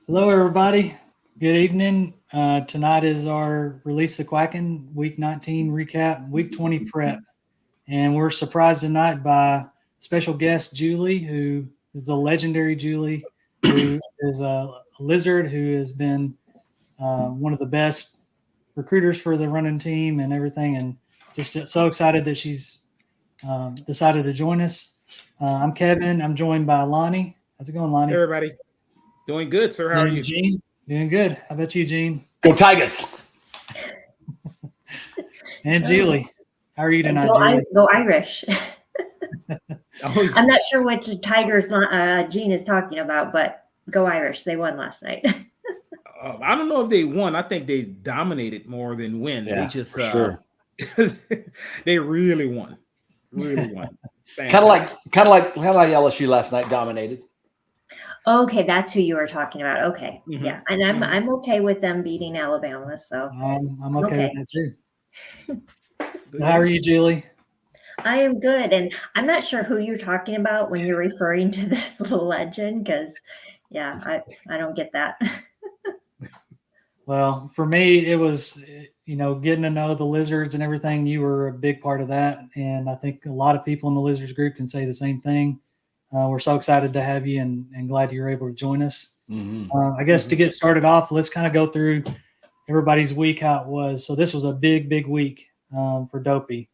Hello, everybody. Good evening. Tonight is our Release the Quacken Week 19 recap, Week 20 prep. And we're surprised tonight by special guest Julie, who is the legendary Julie, who is a lizard who has been one of the best recruiters for the running team and everything. And just so excited that she's decided to join us. I'm Kevin. I'm joined by Lonnie. How's it going, Hey, Lonnie? everybody. Doing good, sir. How are And you? Gene. Doing good. How about you, Gene? Go Tigers. And Julie. How are you tonight, Go, Julie? Go Irish. Oh, I'm not sure which Tigers Gene is talking about, but go Irish. They won last night. I don't know if they won. I think they dominated more than win. Yeah, They just, for sure. they really won. Really won. Kind of like LSU last night dominated. Okay, that's who you were talking about. Okay, Mhm. yeah, and I'm okay with them beating Alabama. So I'm okay with that too. So, How are you, Julie? I am good, and I'm not sure who you're talking about when you're referring to this little legend, because yeah, I don't get that. Well, for me, it was, getting to know the lizards and everything. You were a big part of that. And I think a lot of people in the lizards group can say the same thing. We're so excited to have you and glad you're able to join us. Mm-hmm. I guess to get started off, let's kind of go through everybody's week, how it was. So this was a big, big week for Dopey.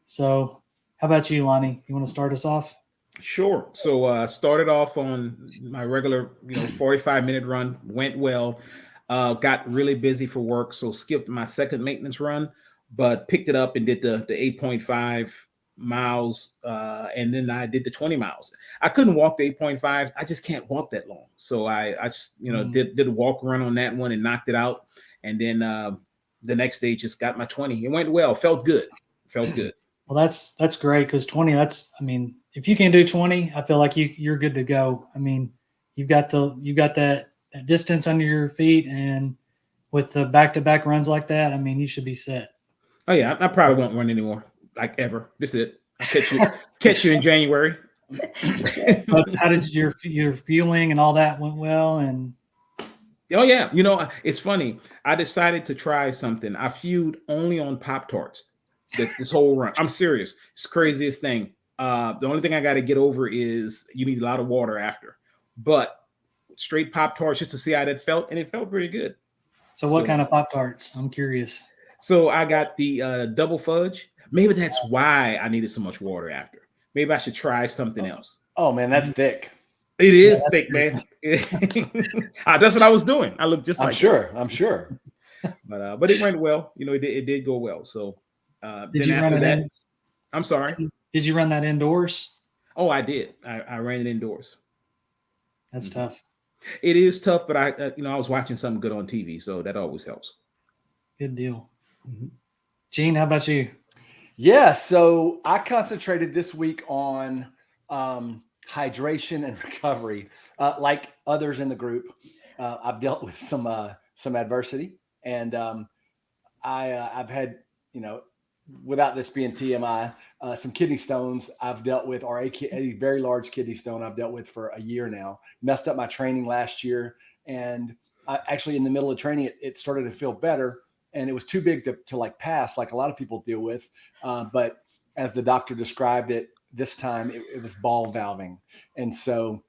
So how about you, Lonnie? You want to start us off? Sure. So started off on my regular, 45-minute run. Went well. Got really busy for work, so skipped my second maintenance run, but picked it up and did the 8.5 miles, and then I did the 20 miles. I couldn't walk the 8.5. I just can't walk that long. So I just, did a walk run on that one and knocked it out. And then the next day just got my 20. It went well. Felt good. Felt good. Well, that's great because 20. If you can do 20, I feel like you're good to go. I mean, you've got that distance under your feet, and with the back-to-back runs like that, I mean, you should be set. Oh yeah, I probably won't run anymore, like ever. This is it. I'll catch you in January. But how did your fueling and all that went well? And oh yeah, it's funny. I decided to try something. I fueled only on Pop-Tarts this whole run. I'm serious. It's the craziest thing. The only thing I got to get over is you need a lot of water after, but straight Pop-Tarts just to see how that felt, and it felt pretty good. So what kind of Pop-Tarts? I'm curious. So I got the double fudge. Maybe that's why I needed so much water after. Maybe I should try something else. Oh man, that's thick. It is thick, man. That's what I was doing. I looked just like I'm sure. But it went well. It did go well. So Did you run it in? I'm sorry. Did you run that indoors? Oh, I did. I ran it indoors. That's tough. It is tough, but I was watching something good on TV, so that always helps. Good deal. Gene, how about you? Yeah, so I concentrated this week on hydration and recovery. Like others in the group, I've dealt with some adversity, and I've had, without this being TMI, some kidney stones I've dealt with, or a very large kidney stone I've dealt with for a year now. Messed up my training last year, and actually in the middle of training, it started to feel better, and it was too big to like pass, like a lot of people deal with. But as the doctor described it, this time it was ball valving, and so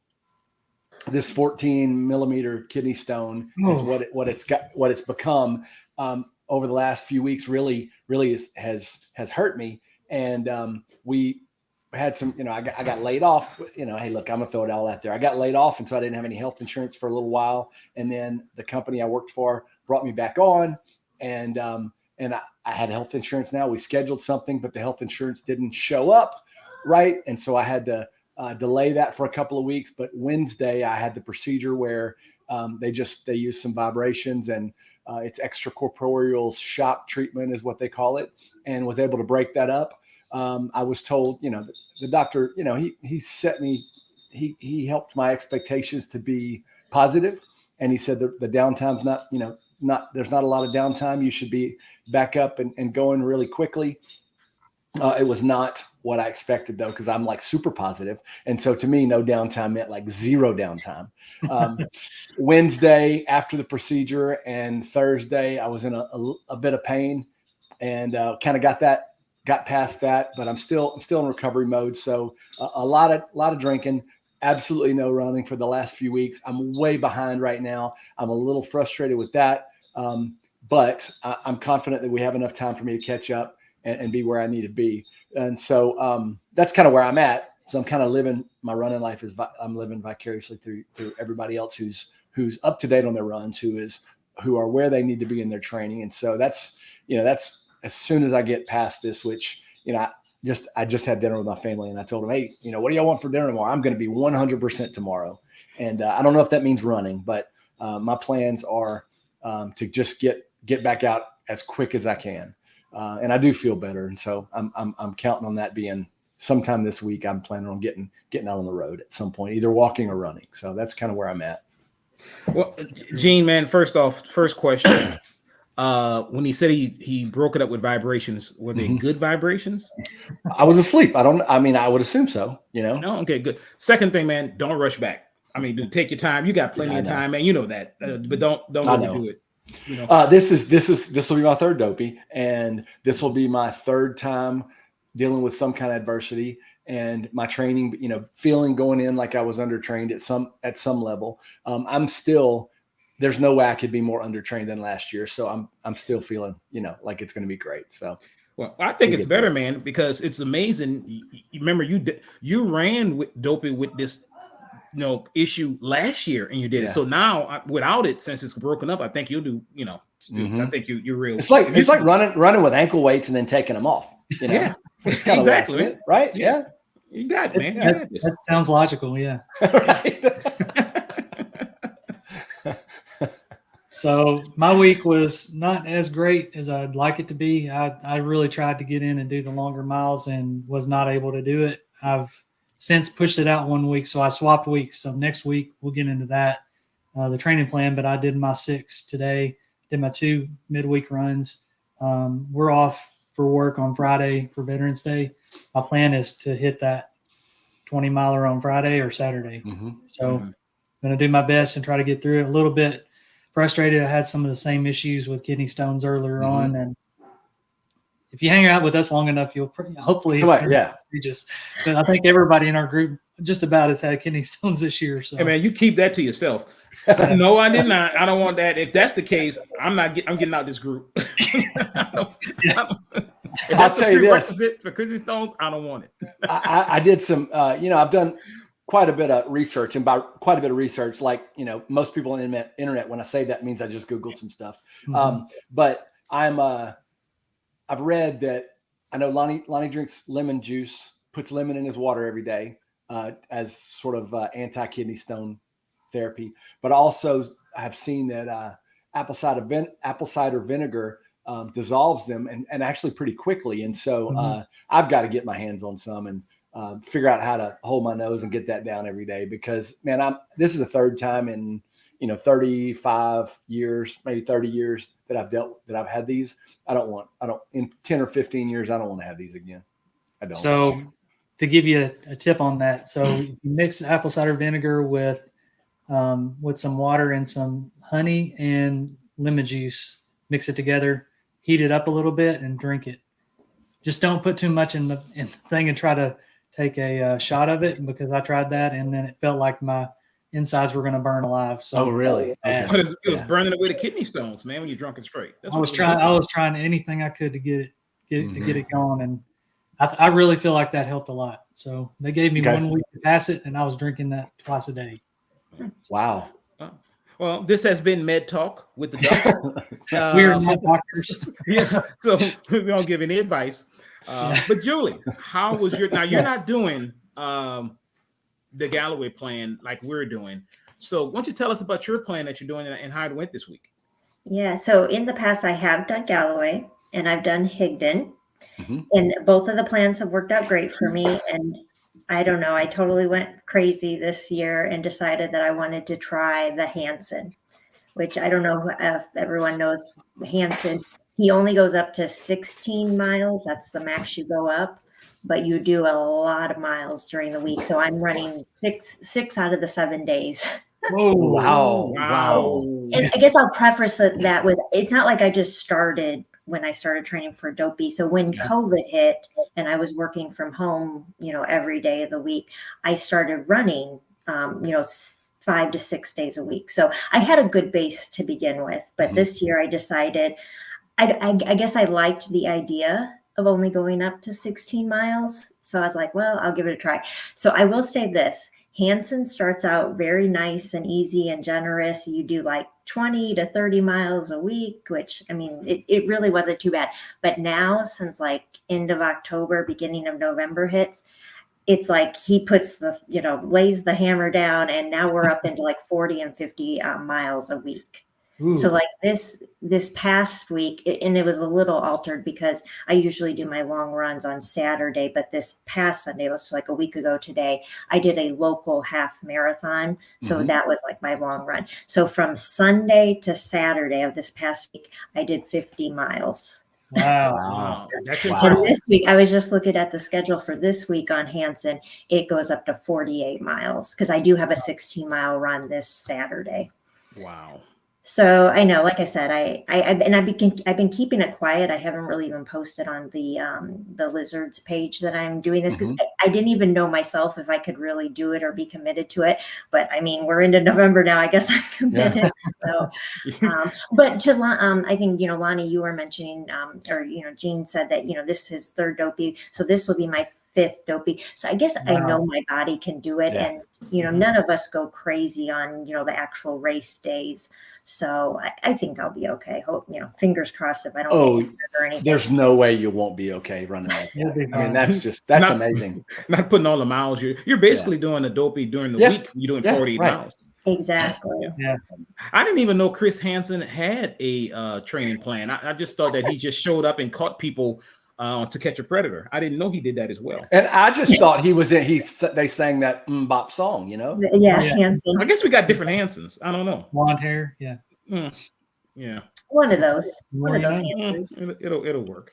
this 14 millimeter kidney stone is what it's become. Over the last few weeks, really has hurt me. And we had some, I got laid off, hey, look, I'm gonna throw it all out there. I got laid off. And so I didn't have any health insurance for a little while. And then the company I worked for brought me back on, and I had health insurance now. We scheduled something, but the health insurance didn't show up. Right. And so I had to delay that for a couple of weeks. But Wednesday I had the procedure where they use some vibrations, and it's extracorporeal shock treatment is what they call it, and was able to break that up. I was told, the doctor, he set me, he helped my expectations to be positive. And he said the downtime's there's not a lot of downtime. You should be back up and going really quickly. It was not what I expected though, because I'm like super positive. And so to me, no downtime meant like zero downtime. Wednesday after the procedure and Thursday, I was in a bit of pain and kind of got past that, but I'm still in recovery mode. So a lot of drinking, absolutely no running for the last few weeks. I'm way behind right now. I'm a little frustrated with that. But I'm confident that we have enough time for me to catch up and be where I need to be. And so that's kind of where I'm at. So I'm kind of living my running life I'm living vicariously through everybody else who's up to date on their runs, who are where they need to be in their training. And so that's as soon as I get past this, which, I just had dinner with my family and I told them, hey, what do y'all want for dinner tomorrow? I'm going to be 100% tomorrow. And I don't know if that means running, but my plans are to just get back out as quick as I can. And I do feel better. And so I'm counting on that being sometime this week. I'm planning on getting out on the road at some point, either walking or running. So that's kind of where I'm at. Well, Gene, man, first question. When he said he broke it up with vibrations, were they good vibrations? I was asleep. I would assume so, No, okay, good. Second thing, man, don't rush back. I mean, do take your time. You got plenty of time, man. You know that, but don't overdo it. This will be my third dopey, and this will be my third time dealing with some kind of adversity. And my training, feeling going in like I was undertrained at some level. There's no way I could be more undertrained than last year. So I'm still feeling, like it's going to be great. So, well, I think it's better, man, because it's amazing. You remember you ran with dopey with this, issue last year, and you did it. So now without it, since it's broken up, I think you'll do, I think you're real. It's like running with ankle weights and then taking them off. Yeah, it's kind of exactly right. Yeah. You got it, man. That sounds logical. Yeah. Right. So my week was not as great as I'd like it to be. I really tried to get in and do the longer miles and was not able to do it. I've since pushed it out 1 week, so I swapped weeks. So next week we'll get into that, the training plan. But I did my 6 today, did my 2 midweek runs. We're off for work on Friday for Veterans Day. My plan is to hit that 20 miler on Friday or Saturday. So I'm going to do my best and try to get through it. A little bit frustrated. I had some of the same issues with kidney stones earlier on. And if you hang out with us long enough, you'll hopefully. Just, but I think everybody in our group just about has had kidney stones this year. So, hey man, you keep that to yourself. No, I did not. I don't want that. If that's the case, I'm getting out this group. I'll tell you this for kidney stones, I don't want it. I did some, I've done quite a bit of research, and by quite a bit of research, like, most people on the internet, when I say that means I just Googled some stuff. But I've read that, I know Lonnie drinks lemon juice, puts lemon in his water every day as sort of anti-kidney stone therapy. But also I have seen that apple cider vinegar dissolves them and actually pretty quickly. And so I've got to get my hands on some and figure out how to hold my nose and get that down every day, because, man, this is the third time in 35 years, maybe 30 years that I've had these. In 10 or 15 years, I don't want to have these again. I don't. So to give you a tip on that, so you mix apple cider vinegar with some water and some honey and lemon juice, mix it together, heat it up a little bit and drink it. Just don't put too much in the thing and try to take a shot of it, because I tried that and then it felt like my insides were going to burn alive. So really? Okay. It was burning away the kidney stones, man, when you're drunk and straight. I was trying anything I could to get it going, and I really feel like that helped a lot. So they gave me 1 week to pass it, and I was drinking that twice a day. Wow. Well, this has been Med Talk with the doctor. We're not doctors. Yeah, so we don't give any advice. But Julie, how was now you're not doing the Galloway plan like we're doing. So why don't you tell us about your plan that you're doing and how it went this week? Yeah, so in the past I have done Galloway and I've done Higdon, and both of the plans have worked out great for me. And I don't know, I totally went crazy this year and decided that I wanted to try the Hanson, which I don't know if everyone knows. Hanson he only goes up to 16 miles. That's the max you go up, but you do a lot of miles during the week. So I'm running six out of the 7 days. Whoa. Wow. And I guess I'll preface that with, it's not like I just started when I started training for Dopey. So when COVID hit and I was working from home, every day of the week, I started running, 5 to 6 days a week. So I had a good base to begin with, but this year I decided, I guess I liked the idea of only going up to 16 miles. So I was like, well, I'll give it a try. So I will say this. Hanson starts out very nice and easy and generous. You do like 20 to 30 miles a week, which, I mean, it really wasn't too bad. But now, since like end of October, beginning of November hits, it's like he puts lays the hammer down, and now we're up into like 40 and 50 miles a week. Ooh. So like this past week, and it was a little altered because I usually do my long runs on Saturday, but this past Sunday, so like a week ago today, I did a local half marathon. So that was like my long run. So from Sunday to Saturday of this past week, I did 50 miles. Wow. That's Wow. And impressive. this week, I was just looking at the schedule for this week on Hanson. It goes up to 48 miles because I do have a 16-mile run this Saturday. Wow. So I know, like I said, I've been keeping it quiet. I haven't really even posted on the Lizards page that I'm doing this because I didn't even know myself if I could really do it or be committed to it. But I mean, we're into November now. I guess I'm committed. So, but to I think Lonnie, you were mentioning, or Jean said that this is his third Dopey, so this will be my 5th Dopey. So I guess I know my body can do it, and none of us go crazy on the actual race days. So I think I'll be okay. Hope fingers crossed if I don't get injured or anything. There's no way you won't be okay running like that. I mean, that's amazing. Not putting all the miles. You're basically doing the Dopey during the week. You're doing 48 miles. Exactly. Yeah. I didn't even know Chris Hansen had a training plan. I just thought that he just showed up and caught people to catch a predator. I didn't know he did that as well. And I just thought he was they sang that bop song, Yeah, Hanson. I guess we got different Hansons. I don't know. Blonde hair. Yeah. Yeah. One of those. Hansons. It'll work.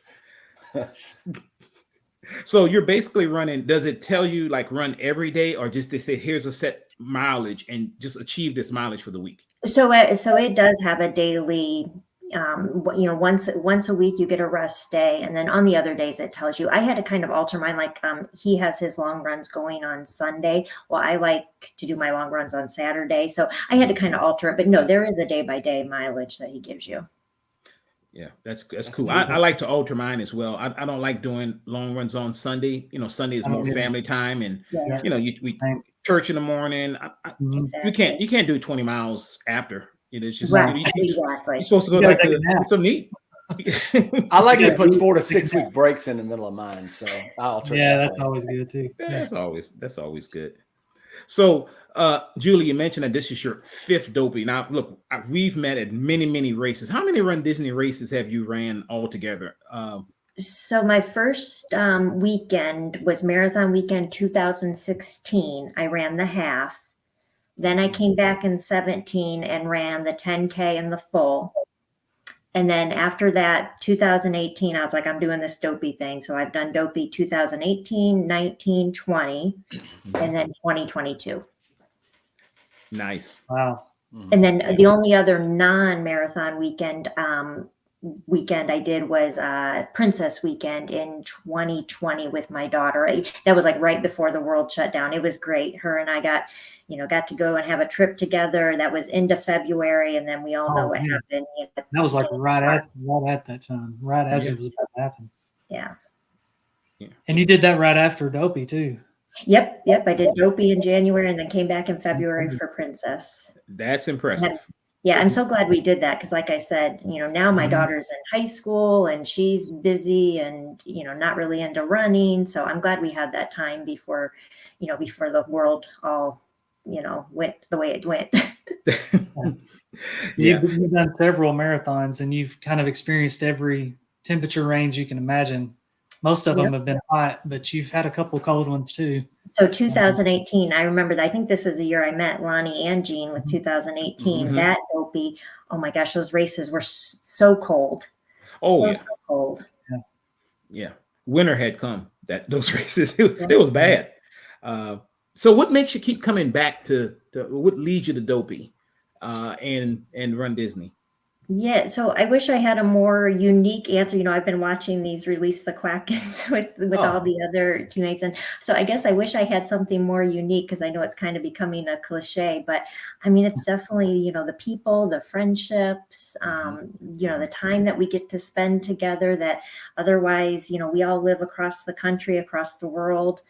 So you're basically running. Does it tell you like run every day, or just they say here's a set mileage and just achieve this mileage for the week? So it does have a daily. Once a week you get a rest day, and then on the other days it tells you. I had to kind of alter mine. Like he has his long runs going on Sunday. Well, I like to do my long runs on Saturday, so I had to kind of alter it. But no, there is a day-by-day mileage that he gives you. Yeah, that's cool. I like to alter mine as well. I don't like doing long runs on Sunday. Sunday is more family time, and we church in the morning. Exactly. You can't do 20 miles after. It's just Exactly. you're supposed to go back to get some meat. I like to put 4 to 6 week breaks in the middle of mine, so I'll try. Yeah, that's always good too. That's always good. So, Julie, you mentioned that this is your 5th Dopey. Now, look, we've met at many races. How many Run Disney races have you ran all together? So my first weekend was Marathon Weekend 2016. I ran the half. Then I came back in 17 and ran the 10K and the full. And then after that, 2018, I was like, I'm doing this Dopey thing. So I've done Dopey 2018, 19, 20, and then 2022. Nice. Wow. And then the only other non-marathon weekend I did was Princess Weekend in 2020 with my daughter. That was like right before the world shut down. It was great. Her and I got to go and have a trip together. That was into February, and then we all know what happened. That was like right at that time, right as it was about to happen. Yeah. And you did that right after Dopey too. Yep. I did Dopey in January and then came back in February for Princess. That's impressive. Yeah, I'm so glad we did that because, like I said, now my daughter's in high school and she's busy and not really into running. So I'm glad we had that time before the world all went the way it went. You've done several marathons and you've kind of experienced every temperature range you can imagine. Most of them have been hot, but you've had a couple of cold ones too. So 2018, I remember that. I think this is the year I met Lonnie and Jean with 2018. That Dopey, oh my gosh, those races were so cold. Oh So, yeah, so cold. yeah. Winter had come. That those races, it was bad. So what makes you keep coming back to what leads you to Dopey, and Run Disney? Yeah, so I wish I had a more unique answer. I've been watching these release the Quackens with all Oh. the other teammates, and so I guess I wish I had something more unique because I know it's kind of becoming a cliche. But I mean, it's definitely the people, the friendships, the time that we get to spend together. That otherwise, we all live across the country, across the world.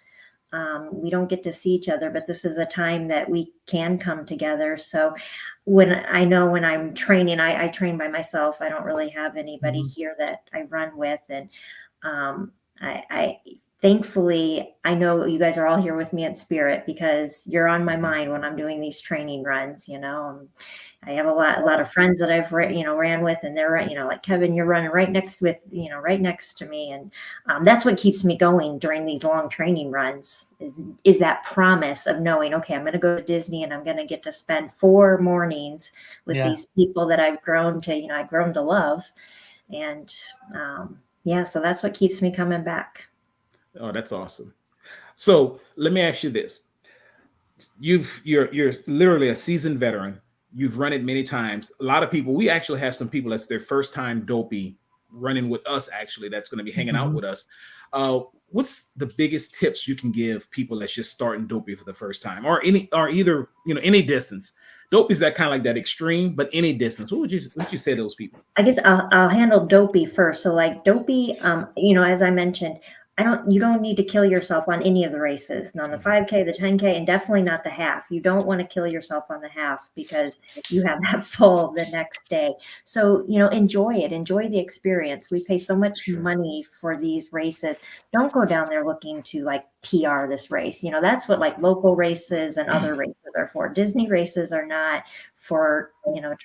We don't get to see each other, but this is a time that we can come together. So when I'm training, I train by myself. I don't really have anybody here that I run with. And I thankfully, I know you guys are all here with me in spirit because you're on my mind when I'm doing these training runs. I have a lot of friends that I've ran with, and they're like Kevin, you're running right next to me, and that's what keeps me going during these long training runs is that promise of knowing, okay, I'm going to go to Disney and I'm going to get to spend 4 mornings with these people that I've grown to love, and so that's what keeps me coming back. Oh, that's awesome. So let me ask you this: you're literally a seasoned veteran. You've run it many times. A lot of people. We actually have some people that's their first time Dopey running with us. Actually, that's going to be hanging out with us. What's the biggest tips you can give people that's just starting Dopey for the first time, or either any distance? Dopey is that kind of like that extreme, but any distance. What would you say to those people? I guess I'll handle Dopey first. So like Dopey, as I mentioned, you don't need to kill yourself on any of the races, not on the 5K, the 10K, and definitely not the half. You don't want to kill yourself on the half because you have that full the next day. So, enjoy it. Enjoy the experience. We pay so much money for these races. Don't go down there looking to like PR this race. That's what like local races and other races are for. Disney races are not for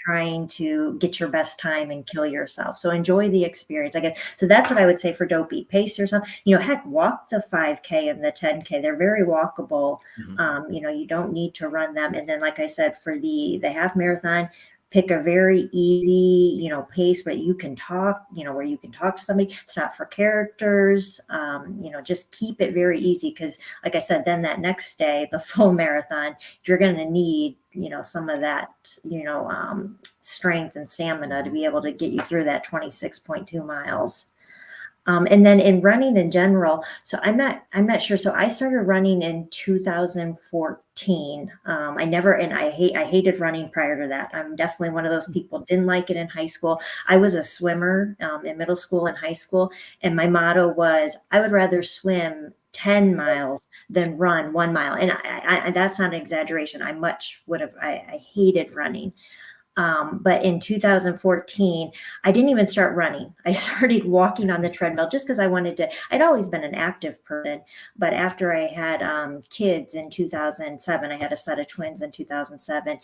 trying to get your best time and kill yourself. So enjoy the experience, I guess. So that's what I would say for Dopey. Pace yourself. Heck, walk the 5K and the 10K. They're very walkable. You don't need to run them. And then, like I said, for the half marathon, pick a very easy, pace where you can talk, where you can talk to somebody, stop for characters, just keep it very easy. Cause like I said, then that next day, the full marathon, you're going to need, some of that, strength and stamina to be able to get you through that 26.2 miles. And then in running in general, so I'm not sure. So I started running in 2014. I hated running prior to that. I'm definitely one of those people, didn't like it in high school. I was a swimmer in middle school and high school. And my motto was, I would rather swim 10 miles than run 1 mile. And I that's not an exaggeration. I hated running. But in 2014, I didn't even start running. I started walking on the treadmill just because I'd always been an active person. But after I had kids in 2007, I had a set of twins in 2007,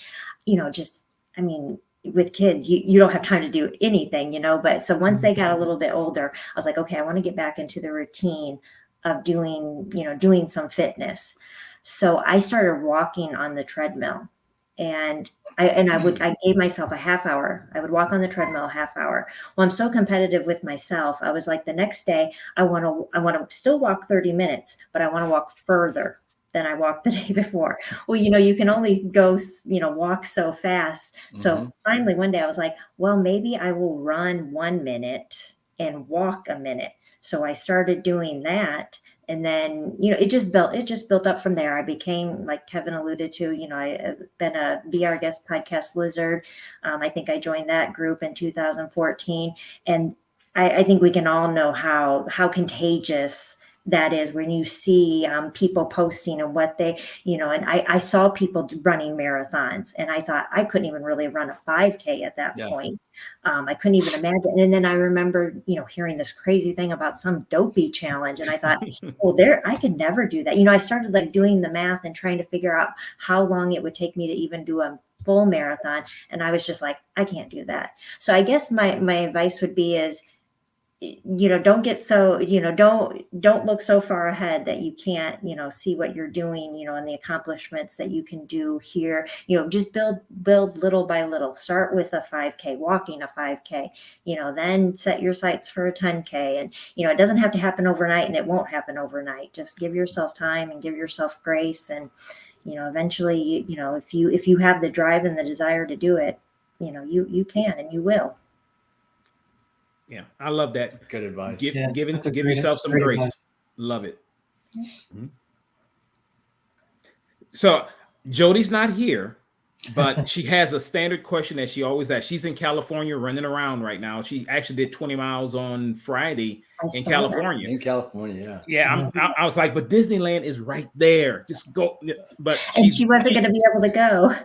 with kids, you don't have time to do anything, but so once they got a little bit older, I was like, okay, I want to get back into the routine of doing some fitness. So I started walking on the treadmill, and I gave myself a half hour. I would walk on the treadmill a half hour. Well, I'm so competitive with myself. I was like, the next day I want to still walk 30 minutes, but I want to walk further than I walked the day before. Well, you can only go, walk so fast. So finally one day I was like, well, maybe I will run 1 minute and walk a minute. So I started doing that. And then, it just built up from there. I became, like Kevin alluded to, I've been a Be Our Guest podcast lizard. I think I joined that group in 2014. And I think we can all know how contagious that is when you see people posting and what they, and I saw people running marathons, and I thought I couldn't even really run a 5K at that point. I couldn't even imagine. And then I remember, hearing this crazy thing about some Dopey challenge. And I thought, well, I could never do that. I started like doing the math and trying to figure out how long it would take me to even do a full marathon. And I was just like, I can't do that. So I guess my advice would be is don't get so, don't look so far ahead that you can't, see what you're doing, and the accomplishments that you can do here. Just build little by little. Start with a 5K, walking a 5K, then set your sights for a 10K. And, it doesn't have to happen overnight, and it won't happen overnight. Just give yourself time and give yourself grace. And, eventually, if you have the drive and the desire to do it, you can and you will. Yeah, I love that. Good advice. Give that's a give great- yourself some great grace. advice. Love it. Mhm. So Jody's not here, but she has a standard question that she always asks. She's in California running around right now. She actually did 20 miles on Friday I in saw California. In California, Yeah, I was like, but Disneyland is right there. Just go. But And she wasn't going to be able to go.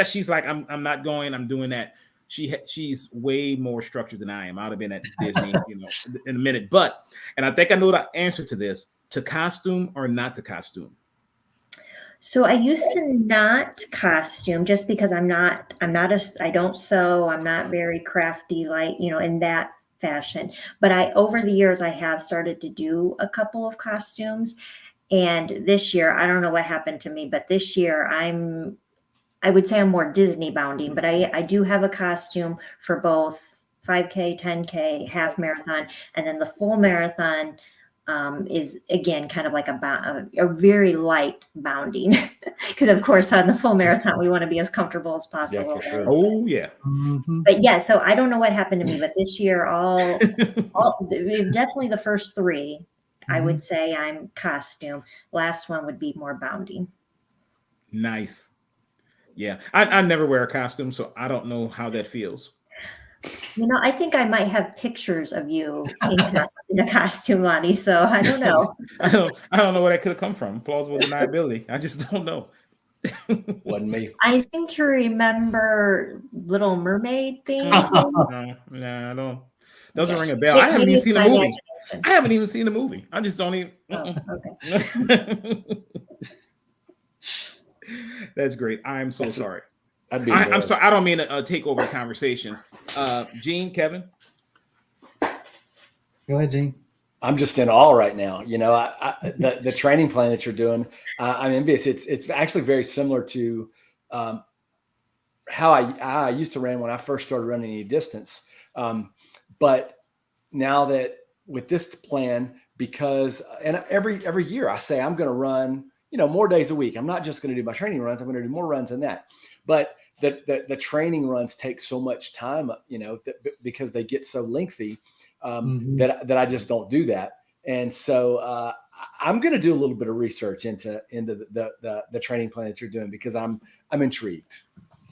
she's like, I'm not going. I'm doing that. She's way more structured than I am. I'd have been at Disney, in a minute. And I think I know the answer to this: to costume or not to costume. So I used to not costume just because I don't sew. I'm not very crafty, like, in that fashion. But over the years, I have started to do a couple of costumes. And this year, I don't know what happened to me, but this year I would say I'm more Disney bounding, but I do have a costume for both 5K, 10K, half marathon, and then the full marathon is again kind of like a very light bounding, because of course on the full marathon we want to be as comfortable as possible. Yeah, for sure. Oh yeah. Mhm. But yeah, so I don't know what happened to me, but this year definitely the first three, I would say I'm costume. Last one would be more bounding. Nice. Yeah, I never wear a costume, so I don't know how that feels. I think I might have pictures of you in a costume, Lonnie. So I don't know. I don't know where that could have come from. Plausible deniability. I just don't know. Wasn't me. I seem to remember Little Mermaid thing. No, I don't. Doesn't ring a bell. I haven't Maybe even it's seen the my movie. imagination. I haven't even seen the movie. I just don't even. Oh, okay. That's great. I'm so sorry. I'd be I'm embarrassed. sorry. I don't mean to take over the conversation. Gene, Kevin. Go ahead, Gene. I'm just in awe right now. The training plan that you're doing, I'm envious. It's actually very similar to how I used to run when I first started running any distance. But now that with this plan, because every year I say I'm going to run, more days a week. I'm not just going to do my training runs. I'm going to do more runs than that. But the training runs take so much time, because they get so lengthy. That I just don't do that. And so I'm going to do a little bit of research into the training plan that you're doing, because I'm intrigued.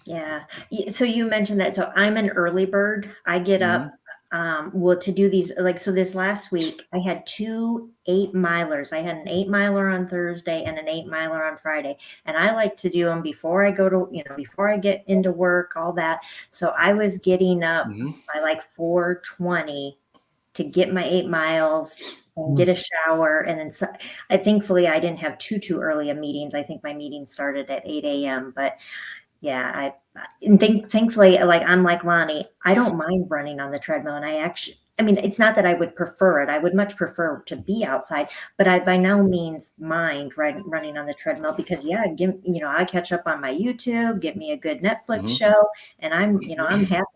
Yeah. So you mentioned that. So I'm an early bird. I get up to do these, so this last week I had 2 8-milers. I had an 8-miler on Thursday and an 8-miler on Friday. And I like to do them before I go to, before I get into work, all that. So I was getting up by like 4:20 to get my 8 miles and get a shower. And then thankfully I didn't have too early a meetings. I think my meeting started at 8 a.m. But yeah, thankfully, like I'm like Lonnie, I don't mind running on the treadmill. And it's not that I would prefer it. I would much prefer to be outside, but I by no means mind running on the treadmill, because I catch up on my YouTube, get me a good Netflix show, and I'm happy.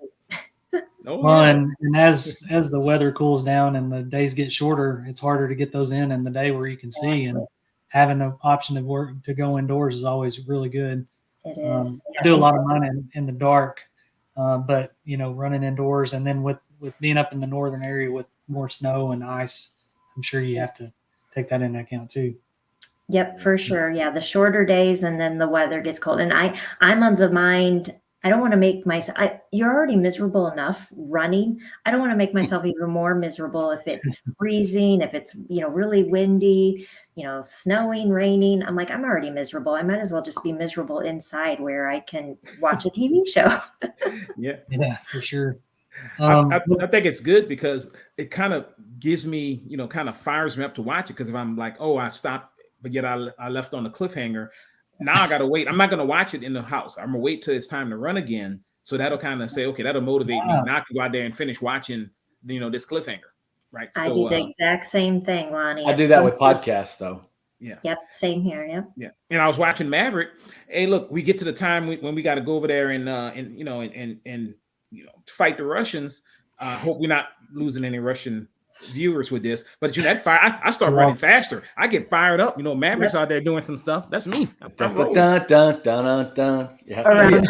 Well, and as the weather cools down and the days get shorter, it's harder to get those in the day where you can see, and having the option to go indoors is always really good. It is. I do a lot of mine in the dark, but running indoors, and then with being up in the northern area with more snow and ice, I'm sure you have to take that into account too. Yep, for sure. Yeah, the shorter days, and then the weather gets cold. And I'm of the mind, I don't want to make myself. You're already miserable enough running. I don't want to make myself even more miserable if it's freezing, if it's really windy, snowing, raining. I'm like, I'm already miserable. I might as well just be miserable inside where I can watch a TV show. Yeah, for sure. I think it's good because it kind of gives me, kind of fires me up to watch it. Because if I'm like, oh, I stopped, but yet I left on the cliffhanger. Now I got to wait. I'm not going to watch it in the house. I'm going to wait till it's time to run again. So that'll kind of say, okay, that'll motivate me. Now I can go out there and finish watching this cliffhanger, right? I do the exact same thing, Lonnie. I do that with podcasts, though. Yeah. Yep. Same here. Yep. Yeah. And I was watching Maverick. Hey, look, we get to the time when we got to go over there and fight the Russians. Hope we're not losing any Russian viewers with this. But that fire, I start running faster. I get fired up. Maverick's out there doing some stuff. That's me. Yeah.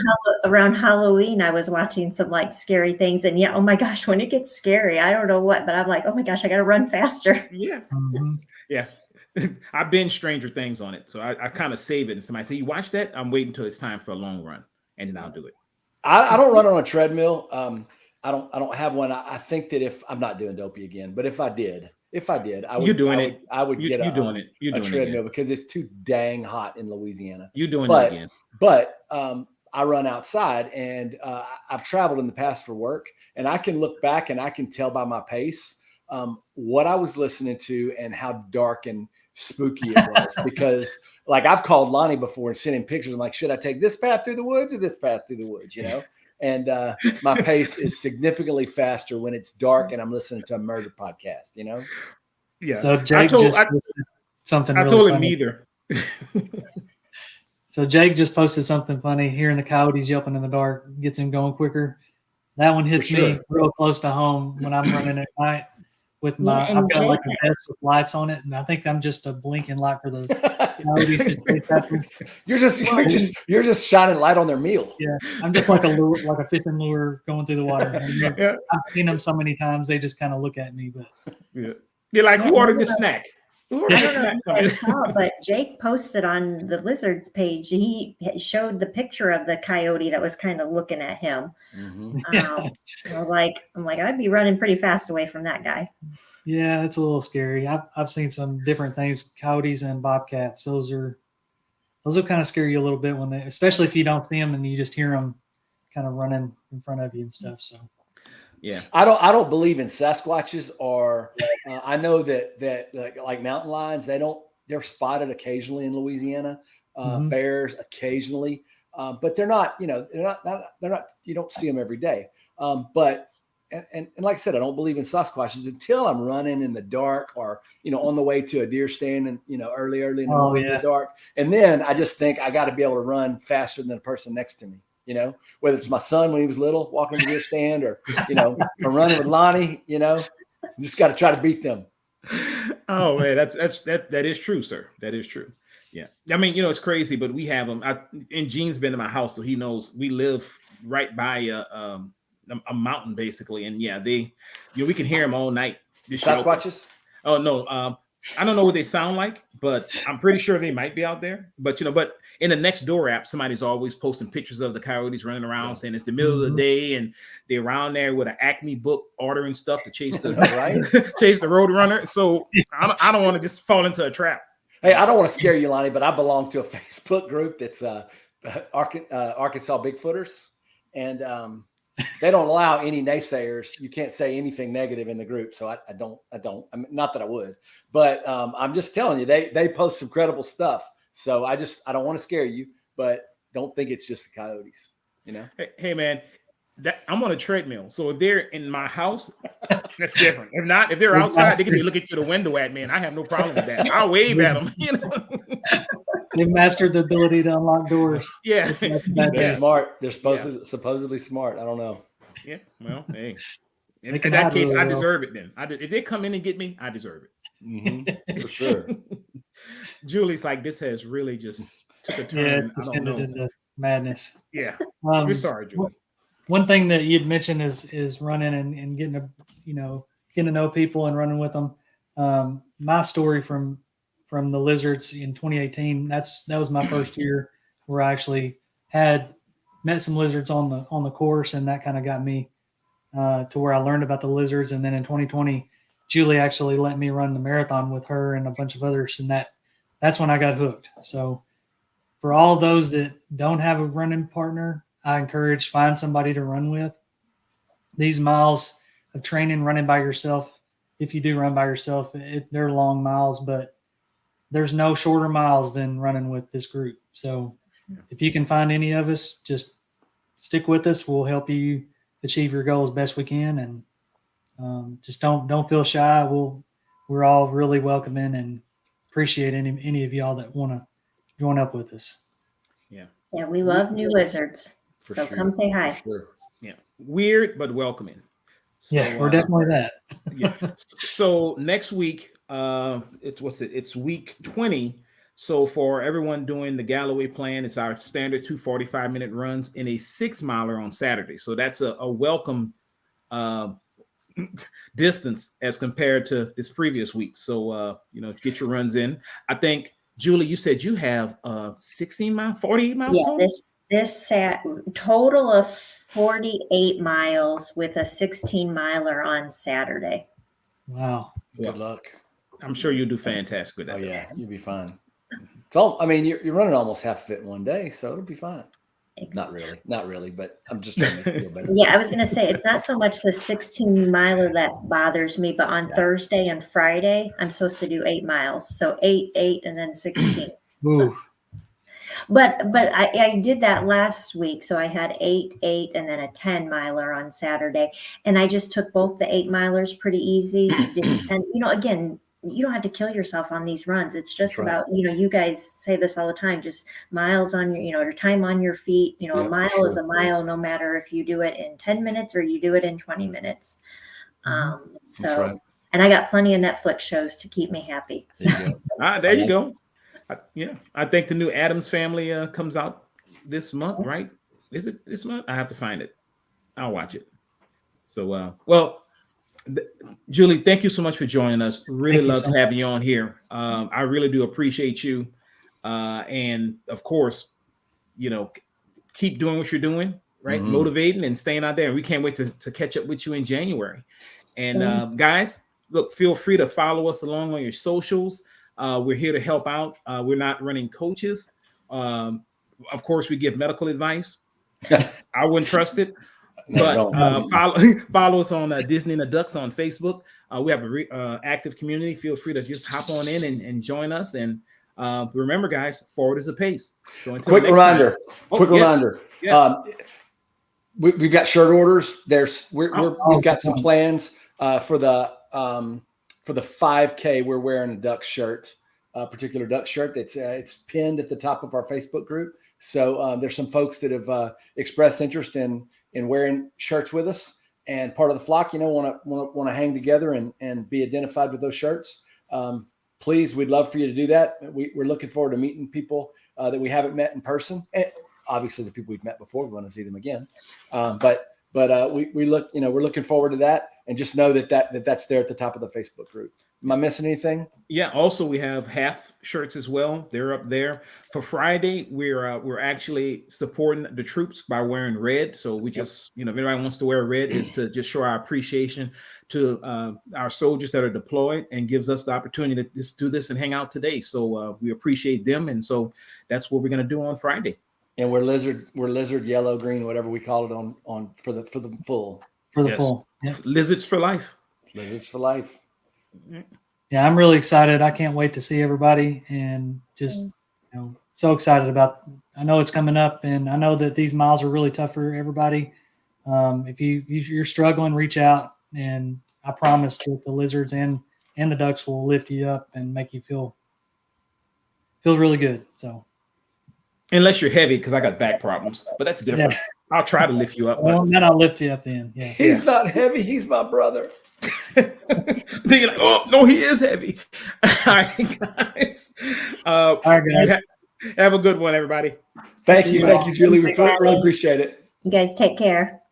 Around Halloween, I was watching some like scary things, and oh my gosh, when it gets scary, I don't know what, but I'm like, oh my gosh, I got to run faster. Yeah. Yeah. I binge Stranger Things on it, so I kind of save it. And somebody say, "You watch that?" I'm waiting until it's time for a long run, and then I'll do it. I don't run on a treadmill. I don't have one. I think that if I'm not doing dopey again, but if I did, I would. I would get a treadmill because it's too dang hot in Louisiana. You're doing it again. But I run outside, and I've traveled in the past for work, and I can look back and I can tell by my pace what I was listening to and how dark and spooky it was. Because like I've called Lonnie before and sent him pictures. I'm like, should I take this path through the woods or this path through the woods? And my pace is significantly faster when it's dark and I'm listening to a murder podcast. Yeah. So Jake posted something. I told him neither. So Jake just posted something funny. Hearing the coyotes yelping in the dark gets him going quicker. That one hits me real close to home when I'm running at night with my. I've got like a vest with lights on it, and I think I'm just a blinking light for the coyotes to chase after. You're just shining light on their meal. Yeah, I'm just like a fishing lure going through the water. I've seen them so many times; they just kind of look at me. But you're like, who ordered the snack? I don't know if I saw, but Jake posted on the Lizards page. He showed the picture of the coyote that was kind of looking at him. Mm-hmm. I'm like, I'd be running pretty fast away from that guy. Yeah, it's a little scary. I've seen some different things, coyotes and bobcats. Those are kind of scary a little bit especially if you don't see them and you just hear them kind of running in front of you and stuff. So. Yeah, I don't believe in Sasquatches, or I know that like mountain lions, they're spotted occasionally in Louisiana, bears occasionally, but they're not, they're not, you don't see them every day. But like I said, I don't believe in Sasquatches until I'm running in the dark or, on the way to a deer stand and, early in the morning in the dark. And then I just think I got to be able to run faster than the person next to me. Whether it's my son when he was little walking to the stand or, or running with Lonnie, just got to try to beat them. Oh man, that is true, sir. That is true. Yeah. I mean, it's crazy, but we have them. And Gene's been in my house, so he knows we live right by a mountain basically. And yeah, we can hear them all night. Sasquatches? Oh no. I don't know what they sound like, but I'm pretty sure they might be out there. But but in the next door app, somebody's always posting pictures of the coyotes running around, saying it's the middle of the day and they're around there with an Acme book ordering stuff to chase the chase the road runner. So I don't want to just fall into a trap. Hey, I don't want to scare you, Lonnie, but I belong to a Facebook group that's Arkansas Bigfooters, and they don't allow any naysayers. You can't say anything negative in the group. So I don't. I mean, not that I would, but I'm just telling you, they post some credible stuff. So I don't want to scare you, but don't think it's just the coyotes, Hey man, I'm on a treadmill. So if they're in my house, that's different. If not, if they're outside, they can be looking through the window at me, and I have no problem with that. I'll wave at them. They've mastered the ability to unlock doors. Yeah, they're smart. They're supposedly smart. I don't know. Yeah, well, hey, in that case, I deserve it. Then if they come in and get me, I deserve it. Mm-hmm. For sure. Julie's like, this has really just took a turn. Yeah, it's ended into madness. Yeah, we're sorry, Julie. One thing that you'd mentioned is running and getting to know people and running with them. My story from the Lizards in 2018. That was my first year where I actually had met some lizards on the course, and that kind of got me to where I learned about the lizards. And then in 2020, Julie actually let me run the marathon with her and a bunch of others, and that's when I got hooked. So for all those that don't have a running partner, I encourage find somebody to run with. These miles of training running by yourself, if you do run by yourself, they're long miles, but there's no shorter miles than running with this group. So if you can find any of us, just stick with us. We'll help you achieve your goal as best we can. And just don't feel shy. We're all really welcoming and appreciate any of y'all that want to join up with us. Yeah, we love new lizards. For So sure. come say hi. For sure. Yeah, weird but welcoming. So, Yeah, we're definitely that. yeah. So next week, it's week 20. So for everyone doing the Galloway plan, it's our standard 2 45-minute runs in a 6-miler on Saturday. So that's a welcome distance as compared to this previous week. So get your runs in. I think Julie, you said you have 16 miles, 48 miles total? This total of 48 miles with a 16 miler on Saturday. Wow. Good luck. I'm sure you'll do fantastic with that. Oh yeah, you'll be fine. So I mean, you're running almost half of it in one day, so it'll be fine. Exactly. Not really, but I'm just trying to make you feel better. Yeah, I was going to say, it's not so much the 16 miler that bothers me, but on Thursday and Friday, I'm supposed to do 8 miles. So 8, and then 16. Ooh. But I did that last week. So I had 8, and then a 10 miler on Saturday. And I just took both the 8 milers pretty easy. And, again, you don't have to kill yourself on these runs. It's just about, you guys say this all the time, just miles on your, or time on your feet. A mile is a mile, no matter if you do it in 10 minutes or you do it in 20 minutes. So, and I got plenty of Netflix shows to keep me happy. So. There you go. I think the new Addams Family comes out this month, right? Is it this month? I have to find it. I'll watch it. So, Julie, thank you so much for joining us. Really love to have you on here. I really do appreciate you. And of course, keep doing what you're doing, right? Mm-hmm. Motivating and staying out there. And we can't wait to catch up with you in January. And guys, look, feel free to follow us along on your socials. We're here to help out. We're not running coaches. Of course, we give medical advice. I wouldn't trust it. But follow us on Disney and the Ducks on Facebook. We have a active community. Feel free to just hop on in and join us. And remember, guys, forward is a pace. So until quick reminder. Yes. We've got shirt orders. We've got some plans for the 5K. We're wearing a Duck shirt, a particular Duck shirt it's pinned at the top of our Facebook group. So there's some folks that have expressed interest in wearing shirts with us, and part of the flock, want to hang together and be identified with those shirts. Please, we'd love for you to do that. We're looking forward to meeting people that we haven't met in person. And obviously, the people we've met before, we want to see them again. But we're looking forward to that, and just know that's there at the top of the Facebook group. Am I missing anything? Yeah. Also, we have half shirts as well. They're up there for Friday. We're actually supporting the troops by wearing red. So we just, if anybody wants to wear red, is to just show our appreciation to our soldiers that are deployed, and gives us the opportunity to just do this and hang out today. So we appreciate them, and so that's what we're going to do on Friday. And we're lizard, yellow, green, whatever we call it on for the full. Full. Yep. Lizards for life. Lizards for life. Yeah, I'm really excited. I can't wait to see everybody, and just so excited about. I know it's coming up, and I know that these miles are really tough for everybody. If you're struggling, reach out, and I promise that the lizards and the ducks will lift you up and make you feel really good. So, unless you're heavy, because I got back problems, but that's different. Yeah. I'll try to lift you up. Well, then I'll lift you up then. Yeah. He's not heavy. He's my brother. Then you're like, oh no, he is heavy. All right, guys. All right, guys. Have a good one, everybody. Thank you, Julie. We really appreciate it. You guys take care.